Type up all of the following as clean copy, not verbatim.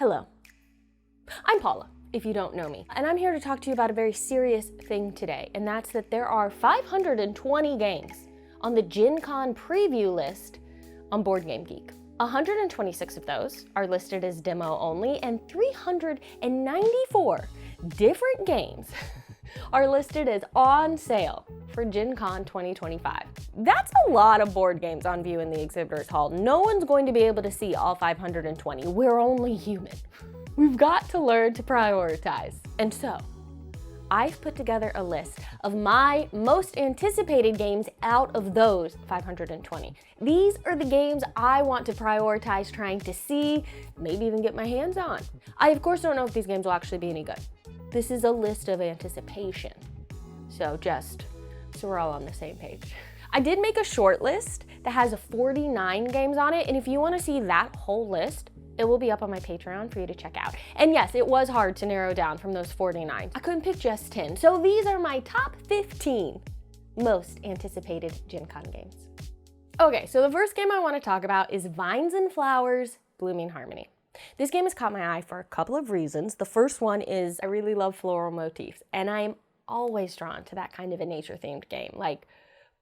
Hello, I'm Paula, if you don't know me, and I'm here to talk to you about a very serious thing today, and that's that there are 520 games on the Gen Con preview list on Board Game Geek. 126 of those are listed as demo only, and 394 different games are listed as on sale for Gen Con 2025. That's a lot of board games on view in the exhibitors hall. No one's going to be able to see all 520. We're only human. We've got to learn to prioritize. And so, I've put together a list of my most anticipated games out of those 520. These are the games I want to prioritize trying to see, maybe even get my hands on. I of course don't know if these games will actually be any good. This is a list of anticipation. So just so we're all on the same page. I did make a short list that has 49 games on it, and if you want to see that whole list, it will be up on my Patreon for you to check out. And yes, it was hard to narrow down from those 49. I couldn't pick just 10. So these are my top 15 most anticipated Gen Con games. Okay, so the first game I want to talk about is Vines and Flowers Blooming Harmony. This game has caught my eye for a couple of reasons. The first one is I really love floral motifs, and I'm always drawn to that kind of a nature-themed game, like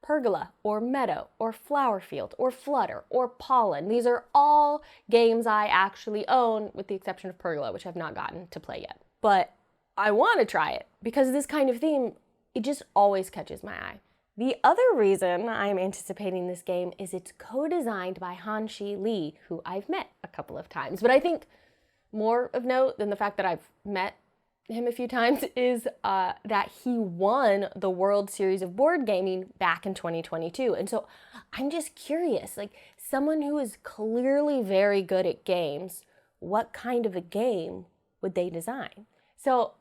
Pergola, or Meadow, or Flower Field, or Flutter, or Pollen. These are all games I actually own, with the exception of Pergola, which I've not gotten to play yet. But I want to try it, because this kind of theme, it just always catches my eye. The other reason I'm anticipating this game is it's co-designed by Han-Chi Lee, who I've met a couple of times. But I think more of note than the fact that I've met him a few times is that he won the World Series of Board Gaming back in 2022. And so I'm just curious, like someone who is clearly very good at games, what kind of a game would they design? So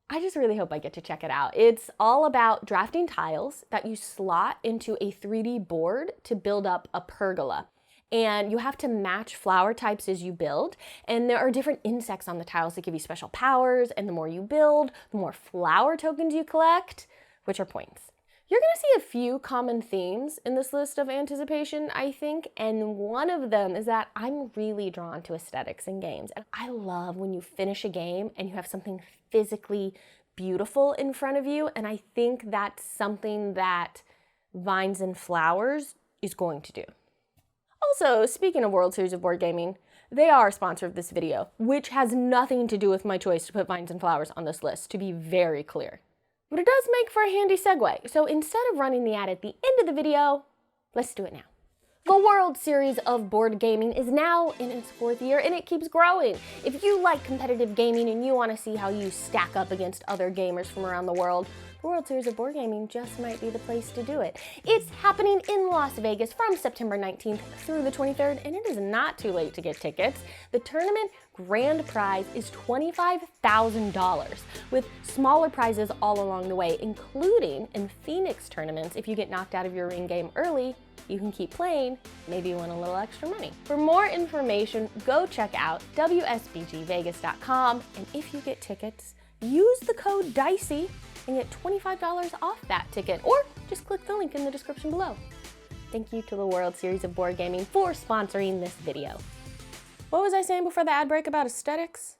I just really hope I get to check it out. It's all about drafting tiles that you slot into a 3D board to build up a pergola. And you have to match flower types as you build. And there are different insects on the tiles that give you special powers. And the more you build, the more flower tokens you collect, which are points. You're gonna see a few common themes in this list of anticipation, I think. And one of them is that I'm really drawn to aesthetics in games. And I love when you finish a game and you have something physically beautiful in front of you. And I think that's something that Vines and Flowers is going to do. Also, speaking of World Series of Board Gaming, they are a sponsor of this video, which has nothing to do with my choice to put Vines and Flowers on this list, to be very clear. But it does make for a handy segue. So instead of running the ad at the end of the video, let's do it now. The World Series of Board Gaming is now in its 4th year, and it keeps growing. If you like competitive gaming and you want to see how you stack up against other gamers from around the world, the World Series of Board Gaming just might be the place to do it. It's happening in Las Vegas from September 19th through the 23rd, and it is not too late to get tickets. The tournament grand prize is $25,000, with smaller prizes all along the way, including in Phoenix tournaments. If you get knocked out of your ring game early, you can keep playing, maybe win a little extra money. For more information, go check out WSBGVegas.com, and if you get tickets, use the code DICEY and get $25 off that ticket, or just click the link in the description below. Thank you to the World Series of Board Gaming for sponsoring this video. What was I saying before the ad break about aesthetics?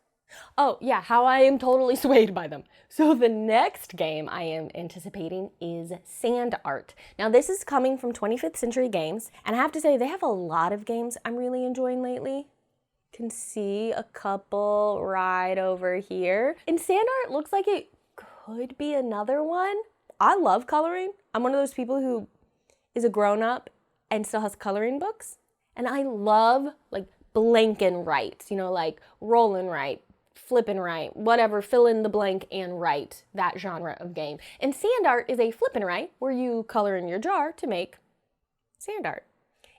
Oh yeah, how I am totally swayed by them. So the next game I am anticipating is Sand Art. Now this is coming from 25th Century Games, and I have to say they have a lot of games I'm really enjoying lately. You can see a couple right over here. And Sand Art looks like it could be another one. I love coloring. I'm one of those people who is a grown-up and still has coloring books. And I love like blank and write, you know, like roll and write, flip and write, whatever, fill in the blank and write, that genre of game. And sand art is a flip and write where you color in your jar to make sand art.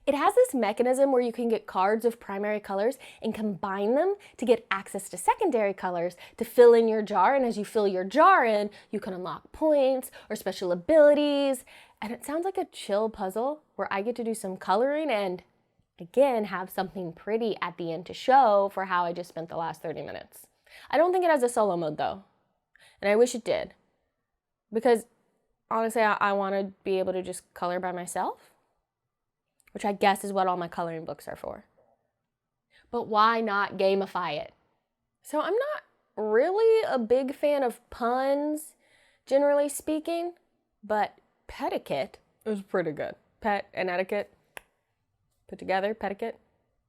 It has this mechanism where you can get cards of primary colors and combine them to get access to secondary colors to fill in your jar. And as you fill your jar in, you can unlock points or special abilities. And it sounds like a chill puzzle where I get to do some coloring and again, have something pretty at the end to show for how I just spent the last 30 minutes. I don't think it has a solo mode though, and I wish it did, because honestly, I want to be able to just color by myself, which I guess is what all my coloring books are for. But why not gamify it? So I'm not really a big fan of puns, generally speaking, but Petiquette is pretty good. Pet and etiquette put together, Petiquette.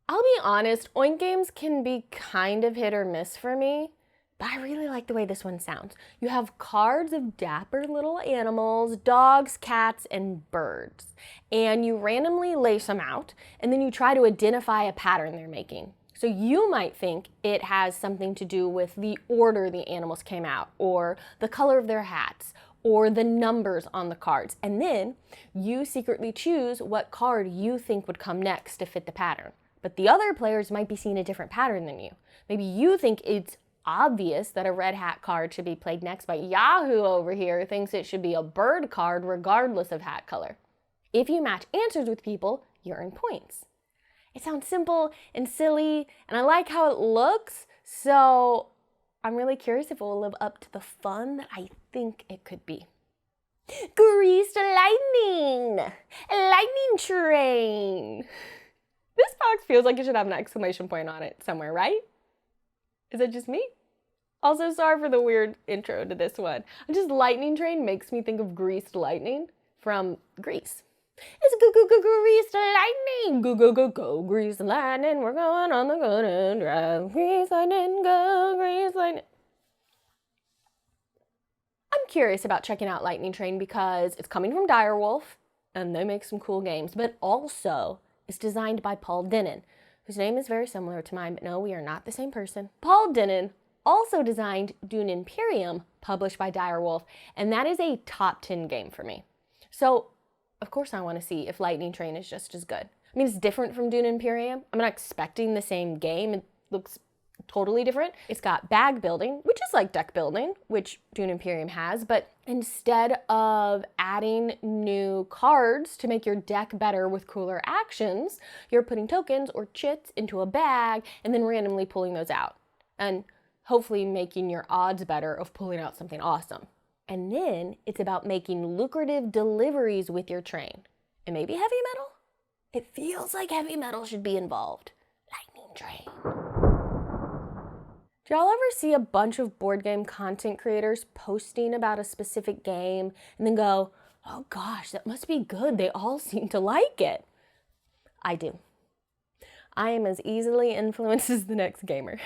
I'll be honest, Oink games can be kind of hit or miss for me, but I really like the way this one sounds. You have cards of dapper little animals, dogs, cats, and birds, and you randomly lace them out, and then you try to identify a pattern they're making. So you might think it has something to do with the order the animals came out, or the color of their hats, or the numbers on the cards. And then you secretly choose what card you think would come next to fit the pattern. But the other players might be seeing a different pattern than you. Maybe you think it's obvious that a red hat card should be played next, but Yahoo over here thinks it should be a bird card regardless of hat color. If you match answers with people, you earn points. It sounds simple and silly, and I like how it looks, so I'm really curious if it will live up to the fun that I think it could be. Greased lightning! Lightning train! This box feels like it should have an exclamation point on it somewhere, right? Is it just me? Also, sorry for the weird intro to this one. Just lightning train makes me think of greased lightning from Grease. It's greased lightning, go, greased lightning, we're going on the golden drive, greased lightning, go, greased lightning. I'm curious about checking out Lightning Train because it's coming from Direwolf, and they make some cool games, but also it's designed by Paul Dennen, whose name is very similar to mine, but no, we are not the same person. Paul Dennen also designed Dune Imperium, published by Direwolf, and that is a top 10 game for me. So, of course I want to see if Lightning Train is just as good. I mean, it's different from Dune Imperium. I'm not expecting the same game. It looks totally different. It's got bag building, which is like deck building, which Dune Imperium has, but instead of adding new cards to make your deck better with cooler actions, you're putting tokens or chits into a bag and then randomly pulling those out, and hopefully making your odds better of pulling out something awesome. And then it's about making lucrative deliveries with your train. And maybe heavy metal? It feels like heavy metal should be involved. Lightning Train. Do y'all ever see a bunch of board game content creators posting about a specific game and then go, oh gosh, that must be good. They all seem to like it. I do. I am as easily influenced as the next gamer.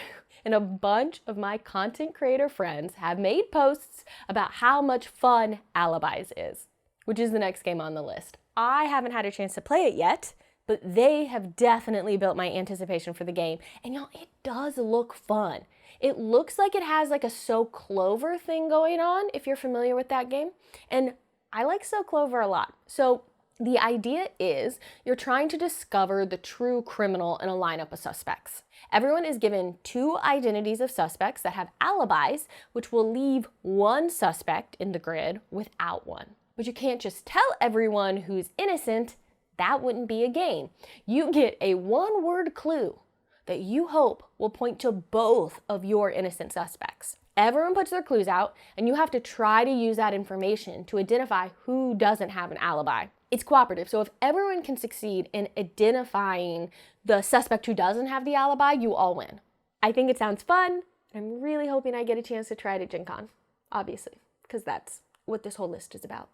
And a bunch of my content creator friends have made posts about how much fun Alibis is, which is the next game on the list. I haven't had a chance to play it yet, but they have definitely built my anticipation for the game. And y'all, it does look fun. It looks like it has like a So Clover thing going on, if you're familiar with that game. And I like So Clover a lot. So the idea is you're trying to discover the true criminal in a lineup of suspects. Everyone is given 2 identities of suspects that have alibis, which will leave one suspect in the grid without one. But you can't just tell everyone who's innocent. That wouldn't be a game. You get a 1-word clue that you hope will point to both of your innocent suspects. Everyone puts their clues out, and you have to try to use that information to identify who doesn't have an alibi. It's cooperative, so if everyone can succeed in identifying the suspect who doesn't have the alibi, you all win. I think it sounds fun. I'm really hoping I get a chance to try it at Gen Con, obviously, because that's what this whole list is about.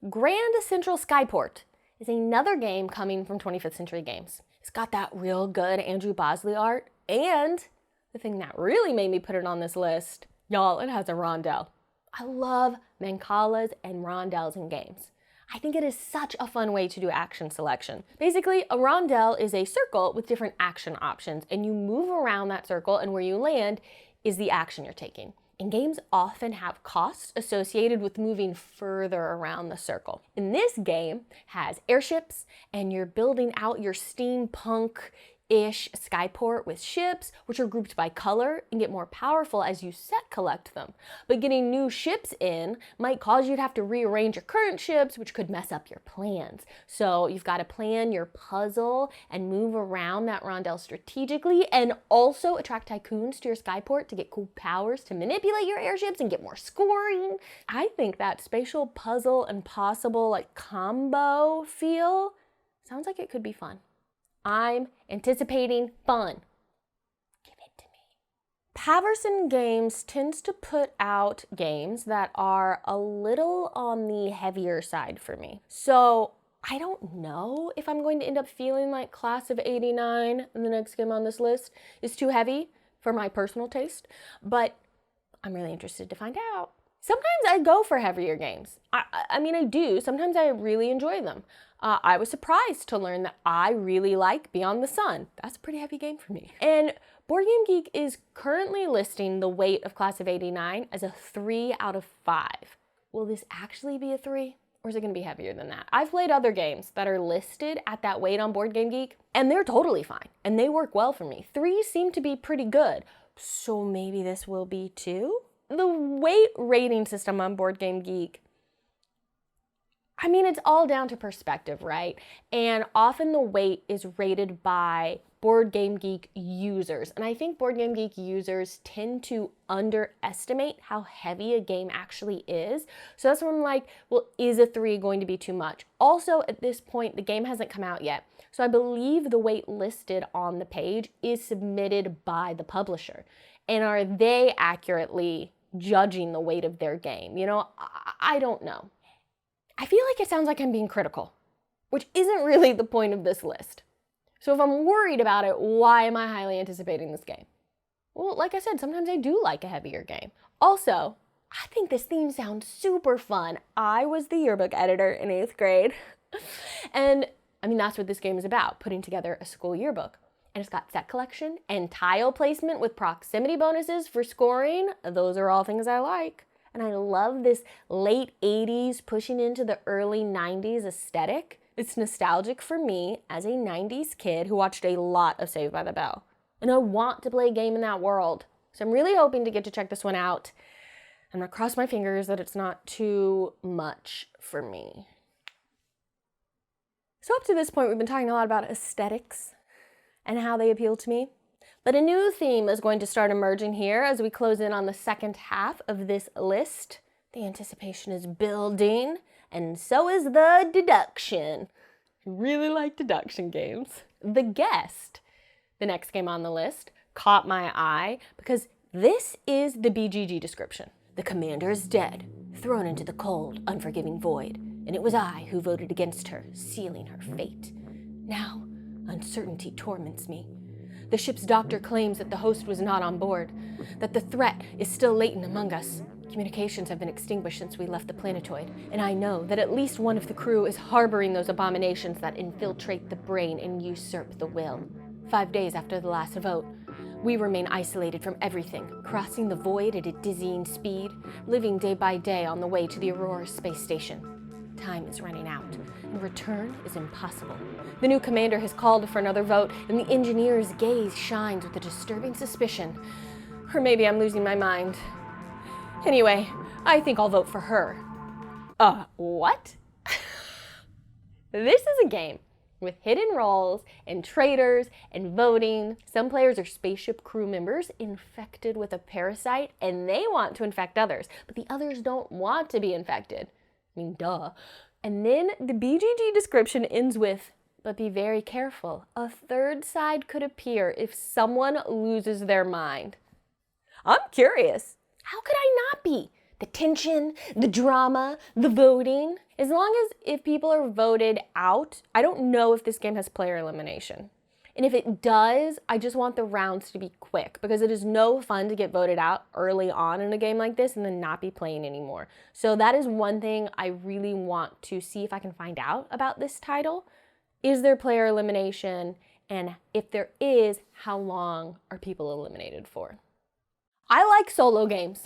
Grand Central Skyport is another game coming from 25th Century Games. It's got that real good Andrew Bosley art, and the thing that really made me put it on this list, y'all, it has a rondelle. I love mancalas and rondelles in games. I think it is such a fun way to do action selection. Basically, a rondelle is a circle with different action options, and you move around that circle, and where you land is the action you're taking. And games often have costs associated with moving further around the circle. And this game has airships, and you're building out your steampunk-ish skyport with ships, which are grouped by color and get more powerful as you set collect them. But getting new ships in might cause you to have to rearrange your current ships, which could mess up your plans. So you've got to plan your puzzle and move around that rondelle strategically, and also attract tycoons to your skyport to get cool powers to manipulate your airships and get more scoring. I think that spatial puzzle and possible like combo feel sounds like it could be fun. I'm anticipating fun. Give it to me. Paverson Games tends to put out games that are a little on the heavier side for me. So I don't know if I'm going to end up feeling like Class of '89, the next game on this list, is too heavy for my personal taste, but I'm really interested to find out. Sometimes I go for heavier games. I mean, I do. Sometimes I really enjoy them. I was surprised to learn that I really like Beyond the Sun. That's a pretty heavy game for me. And Board Game Geek is currently listing the weight of Class of '89 as a 3 out of 5. Will this actually be a 3? Or is it going to be heavier than that? I've played other games that are listed at that weight on Board Game Geek, and they're totally fine. And they work well for me. 3s seem to be pretty good. So maybe this will be 2? The weight rating system on Board Game Geek, I mean, it's all down to perspective, right? And often the weight is rated by Board Game Geek users. And I think Board Game Geek users tend to underestimate how heavy a game actually is. So that's when I'm like, well, is a 3 going to be too much? Also, at this point, the game hasn't come out yet. So I believe the weight listed on the page is submitted by the publisher. And are they accurately judging the weight of their game? You know, I don't know. I feel like it sounds like I'm being critical, which isn't really the point of this list. So if I'm worried about it, why am I highly anticipating this game? Well, like I said, sometimes I do like a heavier game. Also, I think this theme sounds super fun. I was the yearbook editor in 8th grade. And I mean, that's what this game is about, putting together a school yearbook. And it's got set collection and tile placement with proximity bonuses for scoring. Those are all things I like. And I love this late 80s pushing into the early 90s aesthetic. It's nostalgic for me as a 90s kid who watched a lot of Saved by the Bell. And I want to play a game in that world. So I'm really hoping to get to check this one out. I'm gonna cross my fingers that it's not too much for me. So up to this point, we've been talking a lot about aesthetics and how they appeal to me. But a new theme is going to start emerging here as we close in on the second half of this list. The anticipation is building, and so is the deduction. I really like deduction games. The Guest, the next game on the list, caught my eye because this is the BGG description. The commander is dead, thrown into the cold, unforgiving void, and it was I who voted against her, sealing her fate. Now, uncertainty torments me. The ship's doctor claims that the host was not on board, that the threat is still latent among us. Communications have been extinguished since we left the planetoid, and I know that at least one of the crew is harboring those abominations that infiltrate the brain and usurp the will. 5 days after the last vote, we remain isolated from everything, crossing the void at a dizzying speed, living day by day on the way to the Aurora space station. Time is running out, and return is impossible. The new commander has called for another vote, and the engineer's gaze shines with a disturbing suspicion. Or maybe I'm losing my mind. Anyway, I think I'll vote for her. What? This is a game with hidden roles and traitors and voting. Some players are spaceship crew members infected with a parasite, and they want to infect others, but the others don't want to be infected. I mean, duh. And then the BGG description ends with, but be very careful. A third side could appear if someone loses their mind. I'm curious. How could I not be? The tension, the drama, the voting. As long as if people are voted out, I don't know if this game has player elimination. And if it does, I just want the rounds to be quick because it is no fun to get voted out early on in a game like this and then not be playing anymore. So that is one thing I really want to see if I can find out about this title. Is there player elimination? And if there is, how long are people eliminated for? I like solo games.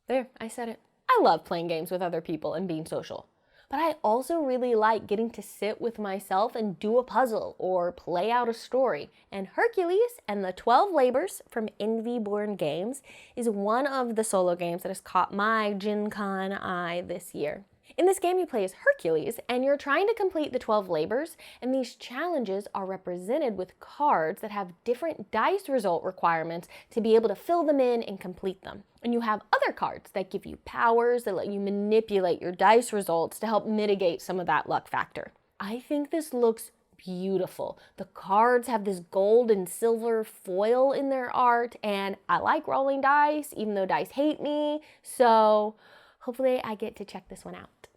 There, I said it. I love playing games with other people and being social. But I also really like getting to sit with myself and do a puzzle or play out a story. And Hercules and the 12 Labors from Envy Born Games is one of the solo games that has caught my Gen Con eye this year. In this game, you play as Hercules, and you're trying to complete the 12 labors, and these challenges are represented with cards that have different dice result requirements to be able to fill them in and complete them. And you have other cards that give you powers that let you manipulate your dice results to help mitigate some of that luck factor. I think this looks beautiful. The cards have this gold and silver foil in their art, and I like rolling dice, even though dice hate me, so hopefully I get to check this one out.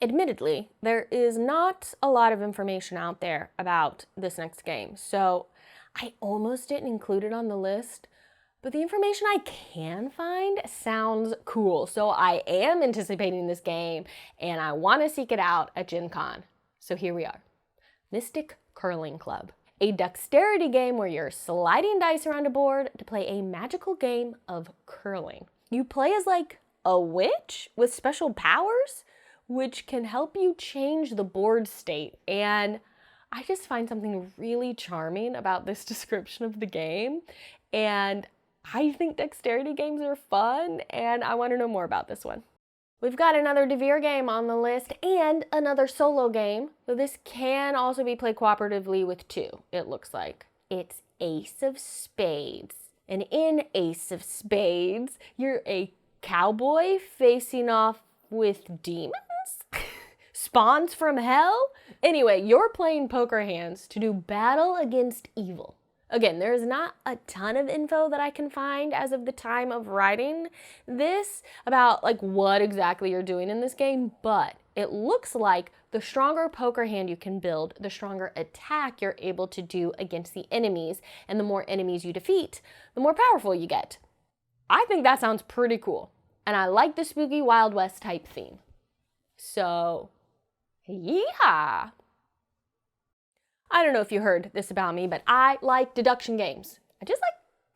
Admittedly, there is not a lot of information out there about this next game, so I almost didn't include it on the list, but the information I can find sounds cool, so I am anticipating this game, and I want to seek it out at Gen Con. So here we are. Mystic Curling Club, a dexterity game where you're sliding dice around a board to play a magical game of curling. You play as like a witch with special powers, which can help you change the board state. And I just find something really charming about this description of the game. And I think dexterity games are fun, and I want to know more about this one. We've got another Devere game on the list and another solo game, though this can also be played cooperatively with two, it looks like. It's Ace of Spades. And in Ace of Spades, you're a cowboy facing off with demons? Spawns from hell? Anyway, you're playing poker hands to do battle against evil. Again, there's not a ton of info that I can find as of the time of writing this about like what exactly you're doing in this game, but it looks like the stronger poker hand you can build, the stronger attack you're able to do against the enemies, and the more enemies you defeat, the more powerful you get. I think that sounds pretty cool, and I like the spooky Wild West type theme. So, yeah. I don't know if you heard this about me, but I like deduction games. I just like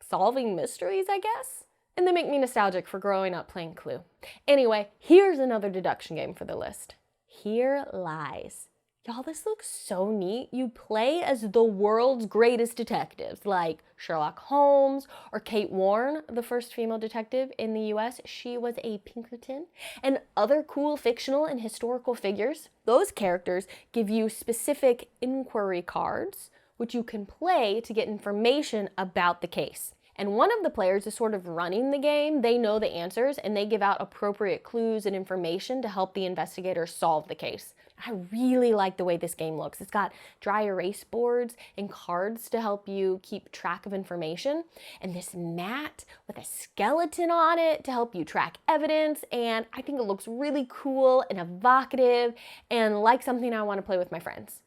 solving mysteries, I guess. And they make me nostalgic for growing up playing Clue. Anyway, here's another deduction game for the list. Here Lies. Y'all, this looks so neat. You play as the world's greatest detectives, like Sherlock Holmes or Kate Warren, the first female detective in the US. She was a Pinkerton, and other cool fictional and historical figures. Those characters give you specific inquiry cards, which you can play to get information about the case. And one of the players is sort of running the game. They know the answers, and they give out appropriate clues and information to help the investigator solve the case. I really like the way this game looks. It's got dry erase boards and cards to help you keep track of information, and this mat with a skeleton on it to help you track evidence, and I think it looks really cool and evocative and like something I want to play with my friends.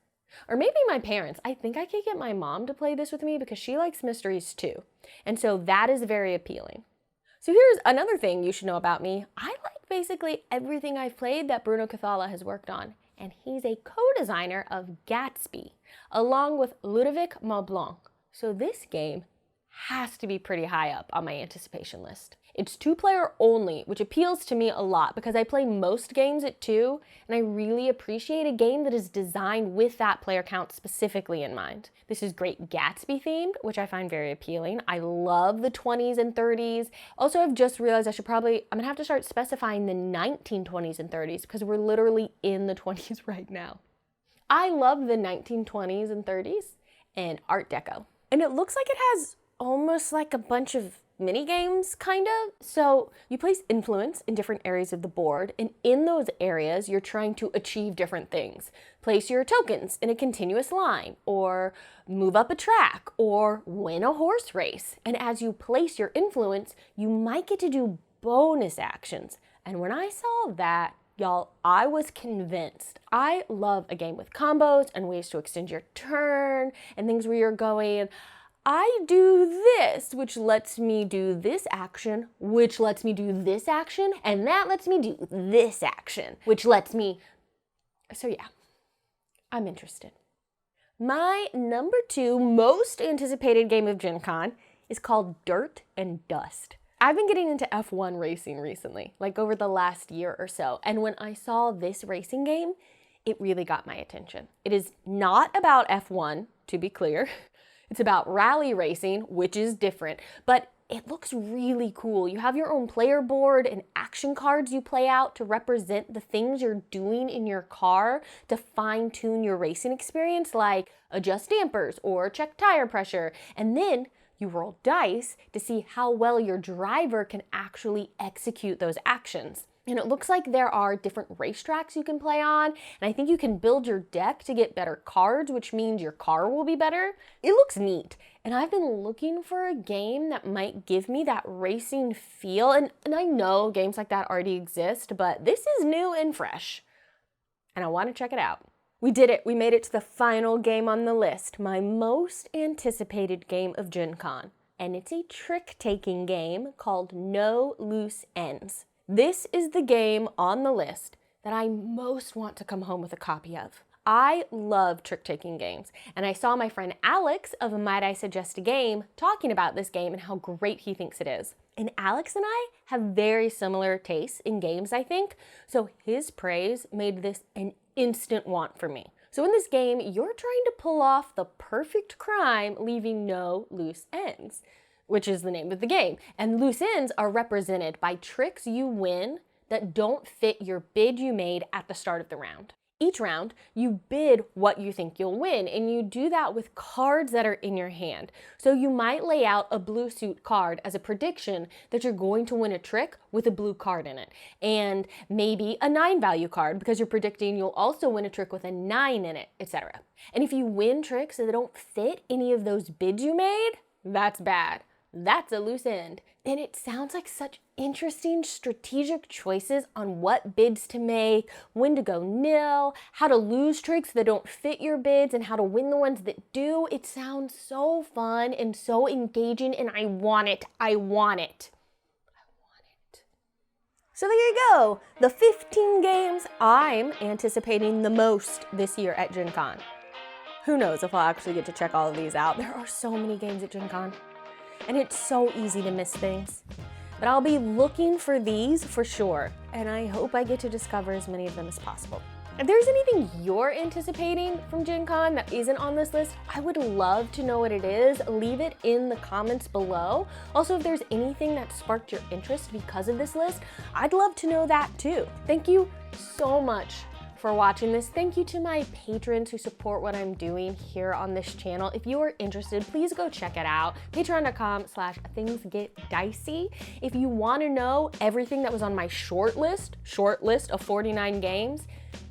Or maybe my parents. I think I could get my mom to play this with me because she likes mysteries too. And so that is very appealing. So here's another thing you should know about me. I like basically everything I've played that Bruno Cathala has worked on. And he's a co-designer of Gatsby, along with Ludovic Maublanc. So this game has to be pretty high up on my anticipation list. It's 2-player only, which appeals to me a lot because I play most games at 2, and I really appreciate a game that is designed with that player count specifically in mind. This is great Gatsby themed, which I find very appealing. I love the 20s and 30s. Also, I've just realized I'm gonna have to start specifying the 1920s and 30s because we're literally in the 20s right now. I love the 1920s and 30s and Art Deco. And it looks like it has almost like a bunch of mini games, kind of. So you place influence in different areas of the board, and in those areas, you're trying to achieve different things. Place your tokens in a continuous line, or move up a track, or win a horse race. And as you place your influence, you might get to do bonus actions. And when I saw that, y'all, I was convinced. I love a game with combos and ways to extend your turn and things where you're going, I do this, which lets me do this action, which lets me do this action, and that lets me do this action, which lets me... So yeah, I'm interested. My number 2 most anticipated game of Gen Con is called Dirt and Dust. I've been getting into F1 racing recently, like over the last year or so, and when I saw this racing game, it really got my attention. It is not about F1, to be clear. It's about rally racing, which is different, but it looks really cool. You have your own player board and action cards you play out to represent the things you're doing in your car to fine-tune your racing experience, like adjust dampers or check tire pressure. And then you roll dice to see how well your driver can actually execute those actions. And it looks like there are different racetracks you can play on, and I think you can build your deck to get better cards, which means your car will be better. It looks neat, and I've been looking for a game that might give me that racing feel, and I know games like that already exist, but this is new and fresh, and I want to check it out. We did it. We made it to the final game on the list, my most anticipated game of Gen Con, and it's a trick-taking game called No Loose Ends. This is the game on the list that I most want to come home with a copy of. I love trick-taking games, and I saw my friend Alex of Might I Suggest a Game talking about this game and how great he thinks it is. And Alex and I have very similar tastes in games, I think, so his praise made this an instant want for me. So in this game, you're trying to pull off the perfect crime, leaving no loose ends, which is the name of the game. And loose ends are represented by tricks you win that don't fit your bid you made at the start of the round. Each round, you bid what you think you'll win, and you do that with cards that are in your hand. So you might lay out a blue suit card as a prediction that you're going to win a trick with a blue card in it, and maybe a 9 value card because you're predicting you'll also win a trick with a 9 in it, etc. And if you win tricks that don't fit any of those bids you made, that's bad. That's a loose end. And it sounds like such interesting strategic choices on what bids to make, when to go nil, how to lose tricks that don't fit your bids, and how to win the ones that do. It sounds so fun and so engaging, and I want it. I want it. I want it. So there you go. The 15 games I'm anticipating the most this year at Gen Con. Who knows if I'll actually get to check all of these out. There are so many games at Gen Con, and it's so easy to miss things. But I'll be looking for these for sure, and I hope I get to discover as many of them as possible. If there's anything you're anticipating from Gen Con that isn't on this list, I would love to know what it is. Leave it in the comments below. Also, if there's anything that sparked your interest because of this list, I'd love to know that too. Thank you so much for watching this. Thank you to my patrons who support what I'm doing here on this channel. If you are interested, please go check it out. Patreon.com/thingsgetdicey. If you want to know everything that was on my short list of 49 games,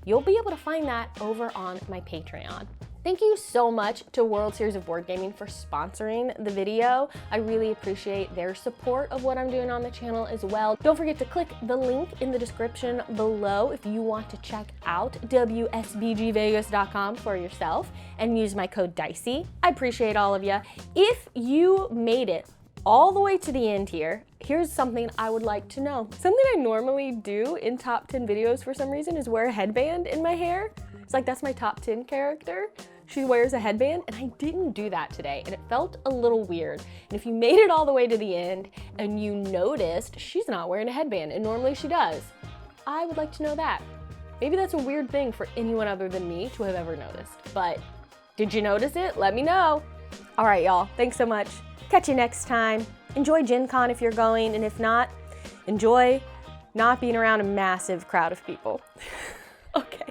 you'll be able to find that over on my Patreon. Thank you so much to World Series of Board Gaming for sponsoring the video. I really appreciate their support of what I'm doing on the channel as well. Don't forget to click the link in the description below if you want to check out WSBGVegas.com for yourself and use my code DICEY. I appreciate all of you. If you made it all the way to the end here, here's something I would like to know. Something I normally do in top 10 videos for some reason is wear a headband in my hair. It's like that's my top 10 character. She wears a headband, and I didn't do that today, and it felt a little weird. And if you made it all the way to the end and you noticed she's not wearing a headband, and normally she does, I would like to know that. Maybe that's a weird thing for anyone other than me to have ever noticed, but did you notice it? Let me know. All right, y'all, thanks so much. Catch you next time. Enjoy Gen Con if you're going, and if not, enjoy not being around a massive crowd of people. Okay,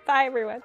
bye everyone.